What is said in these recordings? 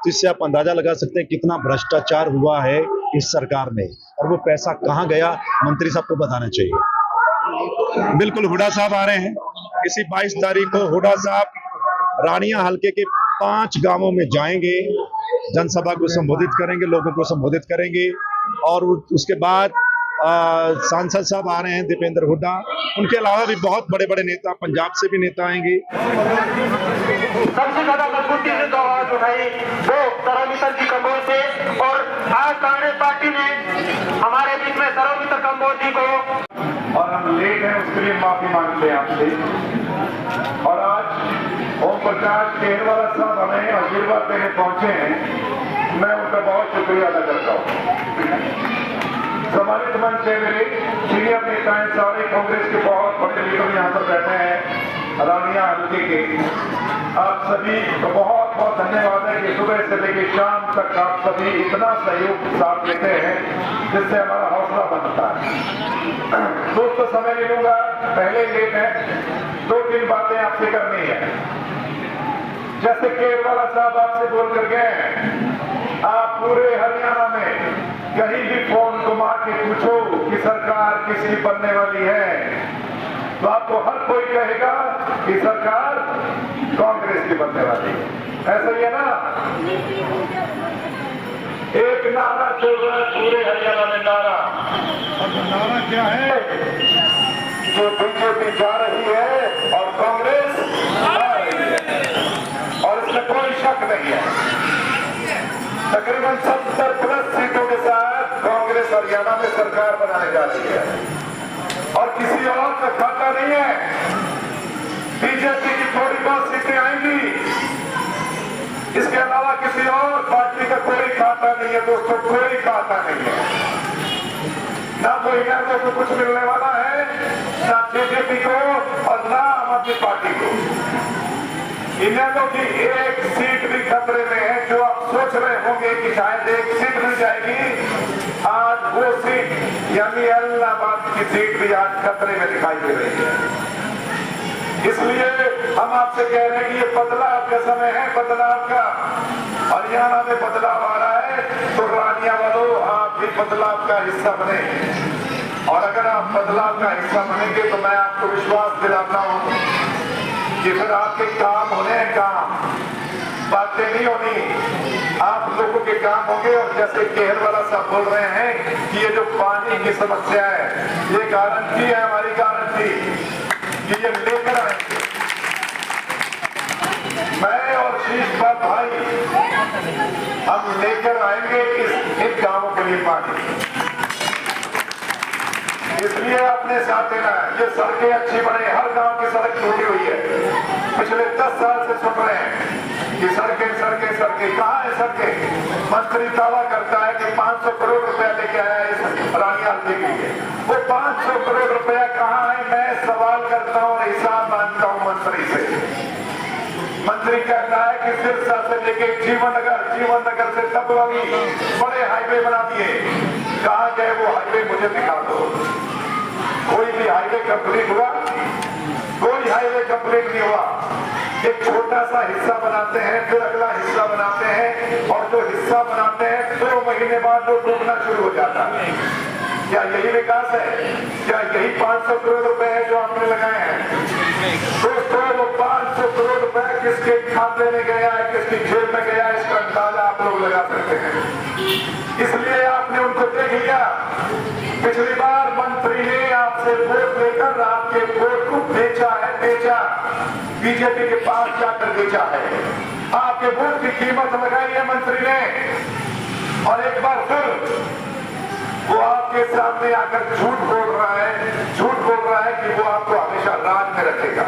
तो इससे आप अंदाजा लगा सकते हैं कितना भ्रष्टाचार हुआ है इस सरकार में, और वो पैसा कहाँ गया मंत्री साहब को बताना चाहिए। बिल्कुल, हुड्डा साहब आ रहे हैं। इसी 22 तारीख को हुड्डा साहब रानिया हलके के 5 गांवों में जाएंगे, जनसभा को संबोधित करेंगे, लोगों को संबोधित करेंगे। और उसके बाद सांसद साहब आ रहे हैं दीपेंद्र हुड्डा, उनके अलावा भी बहुत बड़े बड़े नेता, पंजाब से भी नेता आएंगे। सबसे ज्यादा मजबूती से जो आवाज उठाई वो सरोमितर जी कंबोज से, और आज कांग्रेस पार्टी ने हमारे बीच में सरोमितर कंबोज जी को, और हम लेट हैं उसके लिए माफी मांगते हैं आपसे। और आज ओम प्रकाश केरवाला साहब हमें आशीर्वाद देने पहुंचे हैं, मैं उनका बहुत शुक्रिया अदा करता हूं। सम्मानित मंच से मेरे सीनियर नेता हैं, सारे कांग्रेस के बहुत बड़े लीडर यहाँ पर बैठे हैं रानिया हल्के के। आप सभी को बहुत बहुत धन्यवाद है कि सुबह से लेकर शाम तक आप सभी इतना सहयोग साथ देते हैं, जिससे हमारा हौसला बनता है। दोस्तों, समय नहीं लूंगा, पहले लेट है, 2-3 बातें आपसे करनी है। जैसे केरवाला साहब आपसे बोल कर गए हैं, आप पूरे हरियाणा में कहीं भी फोन घुमा के पूछो कि सरकार किसकी बनने वाली है, तो आपको हर कोई कहेगा कि सरकार कांग्रेस की बनने वाली है। ऐसा ही है ना? एक नारा चल रहा है पूरे हरियाणा में, नारा क्या है? जो बीजेपी जा रही है और कांग्रेस आ रही है, और इसमें कोई शक नहीं है। तकरीबन 70+ सीटों के साथ कांग्रेस हरियाणा में सरकार बनाने जा रही है, और किसी और का खाता नहीं है। बीजेपी की थोड़ी बहुत सीटें आएंगी, इसके अलावा किसी और पार्टी का कोई खाता नहीं है दोस्तों, कोई खाता नहीं है। ना तो इन्हें को कुछ मिलने वाला है, ना बीजेपी को और ना आम आदमी पार्टी को। इन्हें की एक सीट भी खतरे में है। जो आप सोच रहे होंगे कि शायद एक सीट मिल जाएगी, आज वो सीट यानी इलाहाबाद की सीट भी आज खतरे में दिखाई दे रही है। इसलिए हम आपसे कह रहे हैं कि ये बदलाव का समय है, बदलाव का। हरियाणा में बदलाव आ रहा है, तो रानिया वालों आप भी बदलाव का हिस्सा बने। और अगर आप बदलाव का हिस्सा बनेंगे तो मैं आपको विश्वास दिलाता हूं कि फिर आपके काम होने हैं, काम, बातें नहीं होनी, आप लोगों के काम होंगे। और जैसे केरवाला साहब बोल रहे हैं कि ये जो पानी की समस्या है, ये गारंटी है, हमारी गारंटी कि ये लेकर आएंगे। मैं और शीशपाल भाई हम लेकर आएंगे इन गांवों के लिए पानी। इसलिए अपने साथ देना है। ये सड़कें अच्छी बने, हर गांव की सड़क टूटी हुई है। पिछले 10 साल से सुन रहे हैं कि सड़कें सड़कें सड़कें, कहाँ है सड़कें? मंत्री दावा करता है कि 500 करोड़ रुपया लेके आया है इस रानिया हल्के के लिए। वो 500 करोड़ रुपया कहाँ है? मैं सवाल करता हूँ, हिसाब मांगता हूँ मंत्री से। मंत्री कहता है कि सिरसा से लेके जीवन नगर से तबलगी बड़े हाईवे बना दिए। कहाँ गए वो हाईवे? मुझे दिखा दो। कोई भी हाईवे कंप्लीट हुआ? कोई हाईवे कंप्लीट नहीं हुआ। एक छोटा सा हिस्सा बनाते हैं, फिर अगला हिस्सा बनाते हैं, और जो हिस्सा बनाते हैं 2 महीने बाद वो डूबना शुरू हो जाता है। क्या यही विकास है? क्या यही 500 करोड़ रुपए है जो आपने लगाए हैं? दोस्तों, वो 500 करोड़ रुपए किसके खाते में गया है, किसकी जेब में गया है, इसका अंदाजा आप लोग लगा सकते हैं। इसलिए आपने उनको देख लिया। पिछली बार मंत्री ने आपसे वोट लेकर आपके वोट को बेचा है, बेचा, बीजेपी के पास जाकर बेचा है। आपके वोट की कीमत लगाई है मंत्री ने, और एक बार फिर वो आपके सामने आकर झूठ बोल रहा है कि वो आपको हमेशा राज में रखेगा।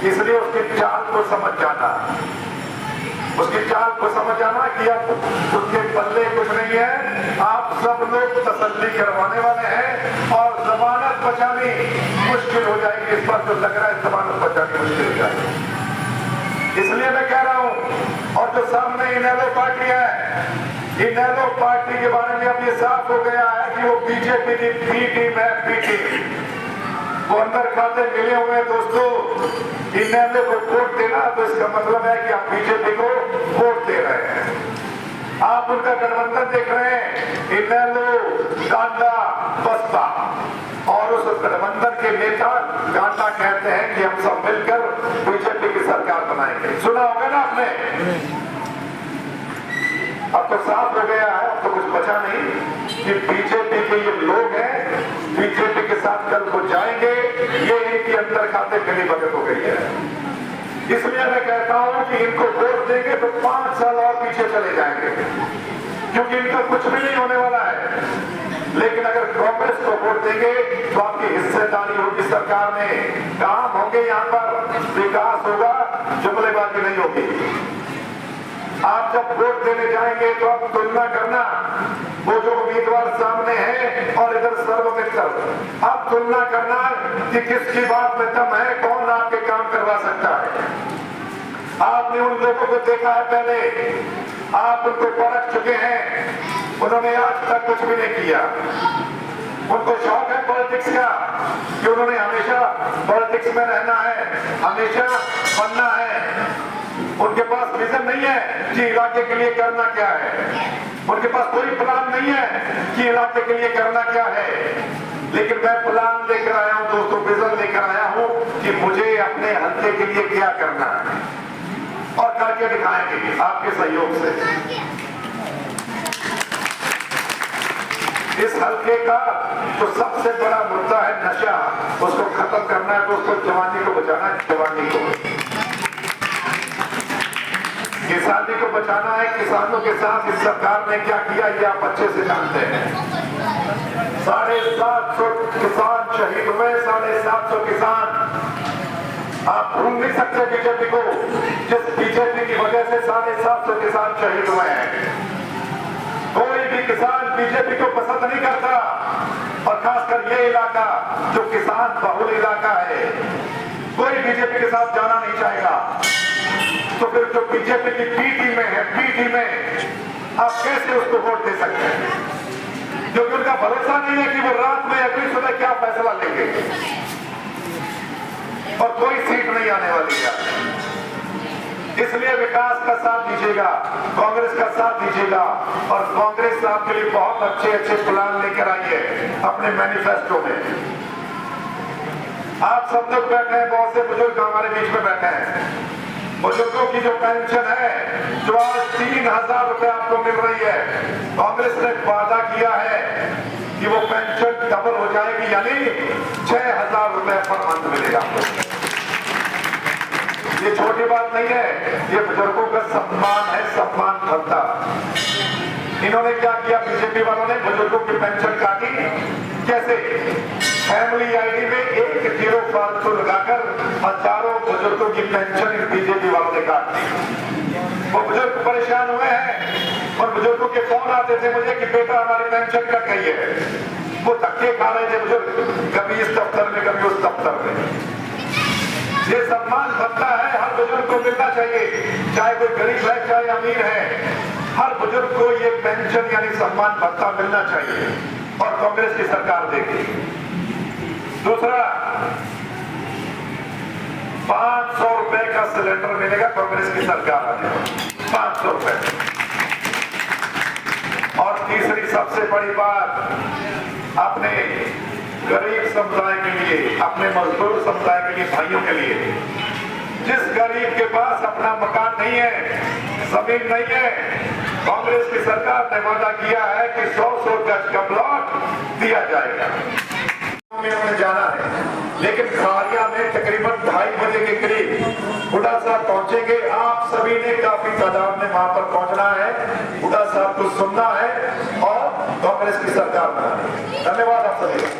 इसलिए उसकी चाल को समझ जाना, कि अब उसके पल्ले कुछ नहीं है। आप सब लोग तसल्ली करवाने वाले हैं, और जमानत बचानी मुश्किल हो जाएगी। इस पर जो लग रहा है जमानत बचानी मुश्किल हो जाएगी। इसलिए मैं कह रहा हूं, और जो सामने इनेलो पार्टी है, इनेलो पार्टी के बारे में अब ये साफ हो गया है कि वो बीजेपी की बी टीम है, बी टीम। वो अंदर खाते मिले हुए हैं दोस्तों। इनेलो को वोट देना तो इसका मतलब है कि आप बीजेपी को वोट दे रहे हैं। आप उनका गठबंधन देख रहे हैं, इनेलो, कांडा, बसपा, और उस गठबंधन के नेता कांडा कहते हैं कि हम सब मिलकर बीजेपी की सरकार बनाएंगे। सुना होगा ना आपने? अब तो साफ हो गया है, अब तो कुछ बचा नहीं कि बीजेपी के ये लोग हैं, बीजेपी के साथ कल को जाएंगे, ये इनके अंदर खाते मिली भगत हो गई है। इसलिए मैं कहता हूं कि इनको वोट देंगे तो 5 साल और पीछे चले जाएंगे, क्योंकि इनका कुछ भी नहीं होने वाला है। लेकिन अगर कांग्रेस को वोट देंगे तो आपकी हिस्सेदारी होगी सरकार में, काम होंगे, यहाँ पर विकास होगा, जुमलेबाजी नहीं होगी। आप जब वोट देने जाएंगे तो आप तुलना करना, वो जो उम्मीदवार सामने है और इधर सर्वमित्र, आप तुलना करना कि किसकी बात में दम है, कौन आपके काम करवा सकता है। आपने उन लोगों को देखा है पहले, आप उनको परख चुके हैं, उन्होंने आज तक कुछ भी नहीं किया। उनको शौक है पॉलिटिक्स का कि उन्होंने हमेशा पॉलिटिक्स में रहना है, हमेशा बनना है। उनके पास विजन नहीं है कि इलाके के लिए करना क्या है, उनके पास कोई प्लान नहीं है कि इलाके के लिए करना क्या है। लेकिन मैं प्लान लेकर आया हूं दोस्तों, विजन लेकर आया हूं कि मुझे अपने हल्के के लिए क्या करना है, और करके दिखाएंगे आपके सहयोग से। इस हल्के का जो सबसे बड़ा मुद्दा है नशा, उसको खत्म करना है, तो उसको जवानी को बचाना है, जवानी को, किसानी को बचाना है। किसानों के साथ इस सरकार ने क्या किया ये आप अच्छे से जानते हैं। 750 किसान शहीद हुए, 750 किसान। आप भूल नहीं सकते बीजेपी को, जिस बीजेपी की वजह से 750 किसान शहीद हुए हैं। कोई भी किसान बीजेपी को पसंद नहीं करता, और खासकर ये इलाका जो किसान बहुल इलाका है, कोई बीजेपी के साथ जाना नहीं चाहेगा। तो फिर जो बीजेपी की बी टीम में है, बी टीम में आप कैसे उसको वोट दे सकते हैं? क्योंकि उनका भरोसा नहीं है कि वो रात में अगली सुबह क्या फैसला लेंगे, और कोई सीट नहीं आने वाली है। इसलिए विकास का साथ दीजिएगा, कांग्रेस का साथ दीजिएगा, और कांग्रेस आपके लिए बहुत अच्छे अच्छे प्लान लेकर आई है अपने मैनिफेस्टो में। आप सब लोग बैठे हैं, बहुत से बुजुर्ग हमारे बीच में बैठे हैं। बुजुर्गों की जो पेंशन है, जो आज 3000 रुपए आपको मिल रही है, कांग्रेस ने वादा किया है कि वो पेंशन डबल हो जाएगी, यानी 6000 रुपए पर मंथ मिलेगा। ये छोटी बात नहीं है, ये बुजुर्गों का सम्मान है, सम्मान भत्ता। इन्होंने क्या किया, बीजेपी वालों ने बुजुर्गों की पेंशन काटी। कैसे? फैमिली आईडी में 1 जीरो फालतू लगाकर हजारों बुजुर्गों की पेंशन बीजेपी वालों ने काट दी। वो बुजुर्ग परेशान हुए हैं, और बुजुर्गों के फोन आते थे मुझे कि बेटा हमारी पेंशन कट गई है। वो धक्के खा रहे थे बुजुर्ग, कभी इस दफ्तर में, कभी उस दफ्तर में। ये सम्मान भत्ता है, हर बुजुर्ग को मिलना चाहिए, चाहे कोई गरीब है चाहे अमीर है, हर बुजुर्ग को ये पेंशन यानी सम्मान भत्ता मिलना चाहिए, और कांग्रेस की सरकार देगी। दूसरा, 500 रुपए का सिलेंडर मिलेगा कांग्रेस की सरकार आने, 500 रुपए। और तीसरी सबसे बड़ी बात, अपने गरीब समुदाय के लिए, अपने मजदूर समुदाय के लिए, भाइयों के लिए, जिस गरीब के पास अपना मकान नहीं है, जमीन नहीं है, कांग्रेस की सरकार ने वादा किया है कि 100 गज का प्लॉट दिया जाएगा। हमें जाना है, लेकिन खारिया में तकरीबन 2:30 बजे के करीब बुढ़ा साहब पहुंचेंगे। आप सभी ने काफी तादाद में वहां पर पहुंचना है, बुढ़ा साहब को सुनना है, और कांग्रेस की सरकार बनानी है। धन्यवाद आप सभी।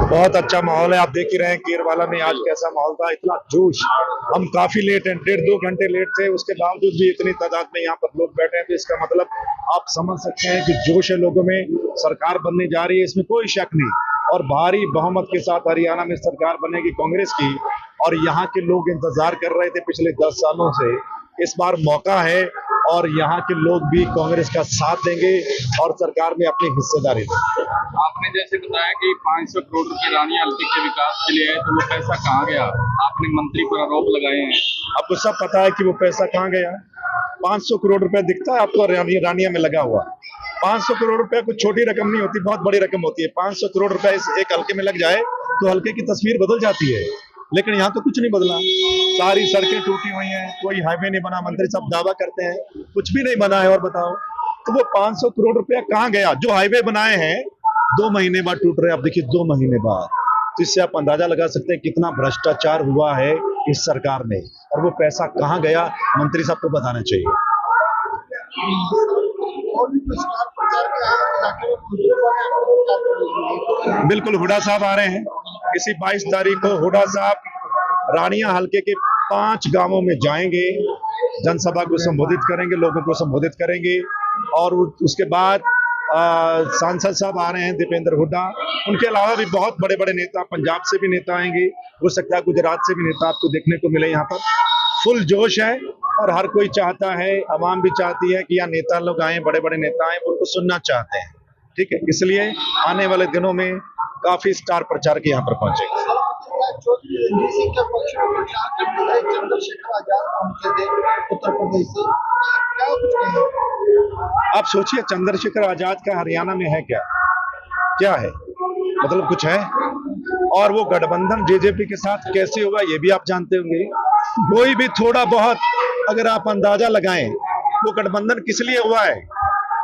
बहुत अच्छा माहौल है, आप देख ही रहे हैं केरवाला में आज कैसा माहौल था, इतना जोश। हम काफी लेट हैं, 1.5-2 घंटे लेट थे, उसके बावजूद भी इतनी तादाद में यहाँ पर लोग बैठे हैं, तो इसका मतलब आप समझ सकते हैं कि जोश है लोगों में। सरकार बनने जा रही है, इसमें कोई शक नहीं, और भारी बहुमत के साथ हरियाणा में सरकार बनेगी कांग्रेस की। और यहाँ के लोग इंतजार कर रहे थे पिछले 10 सालों से, इस बार मौका है, और यहाँ के लोग भी कांग्रेस का साथ देंगे और सरकार में अपनी हिस्सेदारी देंगे। आपने जैसे बताया कि 500 करोड़ रुपए रानी हल्के के विकास के लिए है, तो वो पैसा कहाँ गया? आपने मंत्री पर आरोप लगाए हैं। आपको सब पता है कि वो पैसा कहाँ गया। 500 करोड़ रुपया दिखता है आपको रानिया में लगा हुआ। 500 करोड़ रुपया कुछ छोटी रकम नहीं होती, बहुत बड़ी रकम होती है। 500 करोड़ रुपया इस एक हल्के में लग जाए तो हल्के की तस्वीर बदल जाती है, लेकिन यहाँ तो कुछ नहीं बदला। सारी सड़कें टूटी हुई हैं, कोई हाईवे नहीं बना। मंत्री साहब दावा करते हैं कुछ भी नहीं बना है, और बताओ तो वो 500 करोड़ रुपया कहाँ गया? जो हाईवे बनाए हैं 2 महीने बाद टूट रहे हैं। आप देखिए 2 महीने बाद, तो इससे आप अंदाजा लगा सकते हैं कितना भ्रष्टाचार हुआ है इस सरकार में, और वो पैसा कहाँ गया मंत्री साहब को बताना चाहिए। बिल्कुल, हुड्डा साहब आ रहे हैं इसी 22 तारीख को। हुड्डा साहब रानिया हल्के के 5 गांवों में जाएंगे, जनसभा को संबोधित करेंगे, लोगों को संबोधित करेंगे। और उसके बाद सांसद साहब आ रहे हैं दीपेंद्र हुड्डा। उनके अलावा भी बहुत बड़े बड़े नेता, पंजाब से भी नेता आएंगे, हो सकता है गुजरात से भी नेता आपको देखने को मिले। यहाँ पर फुल जोश है और हर कोई चाहता है, आवाम भी चाहती है कि यहाँ नेता लोग आए, बड़े बड़े नेता आए, उनको सुनना चाहते हैं। ठीक है, इसलिए आने वाले दिनों में काफी स्टार प्रचारक यहाँ पर पहुंचेंगे। चंद्रशेखर आजाद पहुंचे थे उत्तर प्रदेश से, क्या कुछ कहें? आप सोचिए, चंद्रशेखर आजाद का हरियाणा में है क्या? क्या है? मतलब कुछ है? और वो गठबंधन जेजेपी के साथ कैसे हुआ ये भी आप जानते होंगे। कोई भी थोड़ा बहुत अगर आप अंदाजा लगाएं, वो गठबंधन किस लिए हुआ है,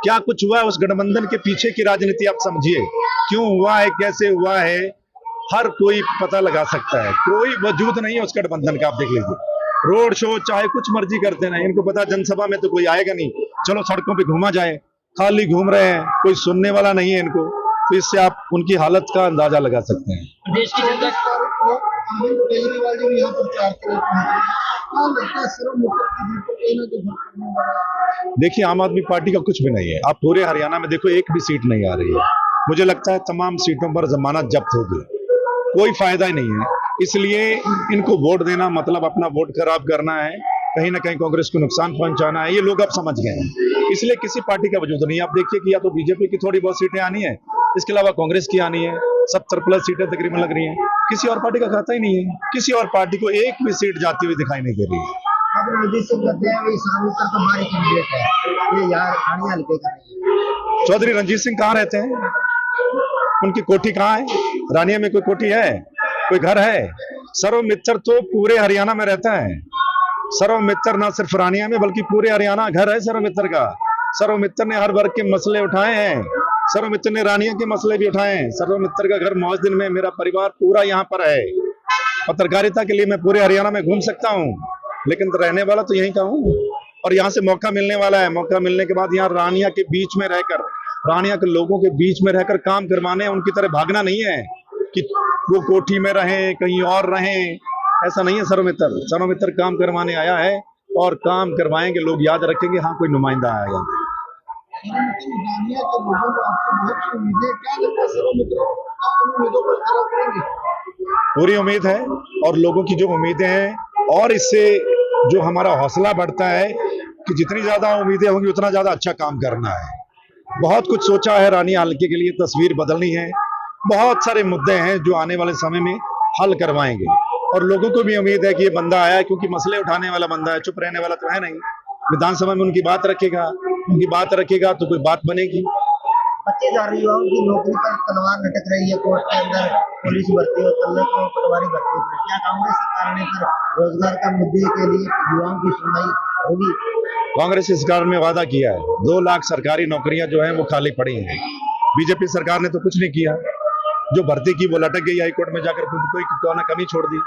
क्या कुछ हुआ है, उस गठबंधन के पीछे की राजनीति आप समझिए, क्यों हुआ है, कैसे हुआ है, हर कोई पता लगा सकता है। कोई वजूद नहीं है उस गठबंधन का। आप देख लीजिए, रोड शो चाहे कुछ मर्जी करते ना, इनको पता जनसभा में तो कोई आएगा नहीं, चलो सड़कों पे घूमा जाए, खाली घूम रहे हैं, कोई सुनने वाला नहीं है इनको। तो इससे आप उनकी हालत का अंदाजा लगा सकते हैं। देश की जनता केजरीवाल जी भी यहाँ प्रचार के लिए पहुंचे। देखिए, आम आदमी पार्टी का कुछ भी नहीं है। आप पूरे हरियाणा में देखो, एक भी सीट नहीं आ रही है। मुझे लगता है तमाम सीटों पर जमानत जब्त होगी, कोई फायदा ही नहीं है। इसलिए इनको वोट देना मतलब अपना वोट खराब करना है, कहीं ना कहीं कांग्रेस को नुकसान पहुंचाना है, ये लोग अब समझ गए हैं। इसलिए किसी पार्टी का वजूद नहीं है। आप देखिए कि या तो बीजेपी की थोड़ी बहुत सीटें आनी है, इसके अलावा कांग्रेस की आनी है, 70+ सीटें तकरीबन लग रही हैं। किसी और पार्टी का खाता ही नहीं है, किसी और पार्टी को एक भी सीट जाती हुई दिखाई नहीं दे रही है। अब रणजीत सिंह कहते हैं कि सर्वोत्तर तो हमारी कैंडिडेट है, ये यार रानिया हल्के का नहीं। चौधरी रणजीत सिंह कहाँ रहते हैं? उनकी कोठी कहाँ है? रानिया में कोई कोठी है, कोई घर है? सर्व मित्र तो पूरे हरियाणा में रहता है। सर्व मित्र ना सिर्फ रानिया में बल्कि पूरे हरियाणा घर है सर्व मित्र का। सर्व मित्र ने हर वर्ग के मसले उठाए हैं, सर्व मित्र ने रानिया के मसले भी उठाए हैं। सर्व मित्र का घर मौजदिन में, मेरा परिवार पूरा यहाँ पर है। पत्रकारिता के लिए मैं पूरे हरियाणा में घूम सकता हूँ, लेकिन रहने वाला तो यहीं का हूँ, और यहाँ से मौका मिलने वाला है। मौका मिलने के बाद यहाँ रानिया के बीच में रहकर, रानिया के लोगों के बीच में रहकर काम करवाने, उनकी तरह भागना नहीं है कि वो कोठी में रहें, कहीं और रहें, ऐसा नहीं है। सर्वमित्र, सर्वमित्र काम करवाने आया है और काम करवाएंगे, लोग याद रखेंगे, हाँ कोई नुमाइंदा आएगा। रानिया के लोगों को आपसे बहुत सी उम्मीदें, क्या लगता है सर्वमित्र आप उन उम्मीदों पर खरा करेंगे? पूरी उम्मीद है, और लोगों की जो उम्मीदें हैं, और इससे जो हमारा हौसला बढ़ता है कि जितनी ज्यादा उम्मीदें होंगी उतना ज्यादा अच्छा काम करना है। बहुत कुछ सोचा है रानिया हल्के के लिए, तस्वीर बदलनी है, बहुत सारे मुद्दे हैं जो आने वाले समय में हल करवाएंगे। और लोगों को भी उम्मीद है कि ये बंदा आया है क्योंकि मसले उठाने वाला बंदा है, चुप रहने वाला तो है नहीं। विधानसभा में उनकी बात रखेगा, उनकी बात रखेगा तो कोई बात बनेगी। 25,000 युवाओं की नौकरी पर तलवार लटक रही है कोर्ट के अंदर, पुलिस भर्ती और कल्ले को पटवारी भर्ती। क्या कांग्रेस सरकार ने पर रोजगार का मुद्दे के लिए युवाओं की सुनवाई होगी? कांग्रेस सरकार ने वादा किया है 2 लाख सरकारी नौकरियां जो हैं वो खाली पड़ी हैं। बीजेपी सरकार ने तो कुछ नहीं किया, जो भर्ती की वो लटक गई हाईकोर्ट में जाकर, कोई कमी छोड़ दी।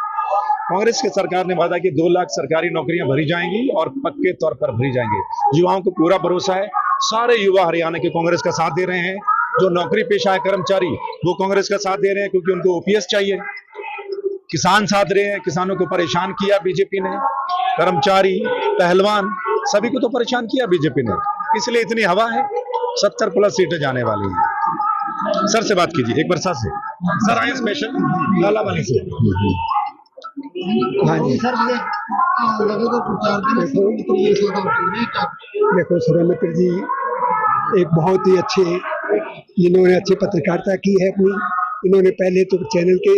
कांग्रेस की सरकार ने वादा कि 2 लाख सरकारी नौकरियां भरी जाएंगी और पक्के तौर पर भरी जाएंगी। युवाओं को पूरा भरोसा है, सारे युवा हरियाणा के कांग्रेस का साथ दे रहे हैं। जो नौकरी पेशा है कर्मचारी, वो कांग्रेस का साथ दे रहे हैं क्योंकि उनको ओपीएस चाहिए। किसान साथ रहे हैं, किसानों को परेशान किया बीजेपी ने, कर्मचारी, पहलवान, सभी को तो परेशान किया बीजेपी ने, इसलिए इतनी हवा है। 70+ सीटें जाने वाली हैं। सर से बात कीजिए एक बार, सर आए स्पेशल लालावाली से। हाँ जी सर, लगातार प्रचार देखो सर्वमित्र जी एक बहुत ही अच्छे, जिन्होंने अच्छी पत्रकारिता की है अपनी। इन्होंने पहले तो चैनल के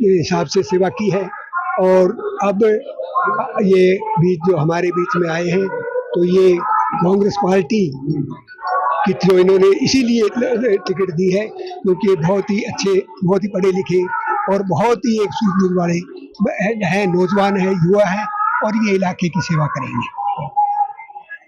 हिसाब से सेवा की है, और अब ये बीच जो हमारे बीच में आए हैं तो ये कांग्रेस पार्टी की थ्रू इन्होंने इसीलिए टिकट दी है क्योंकि ये बहुत ही अच्छे, बहुत ही पढ़े लिखे और बहुत ही एक सूझबूझ वाले हैं, नौजवान है, युवा है और ये इलाके की सेवा करेंगे।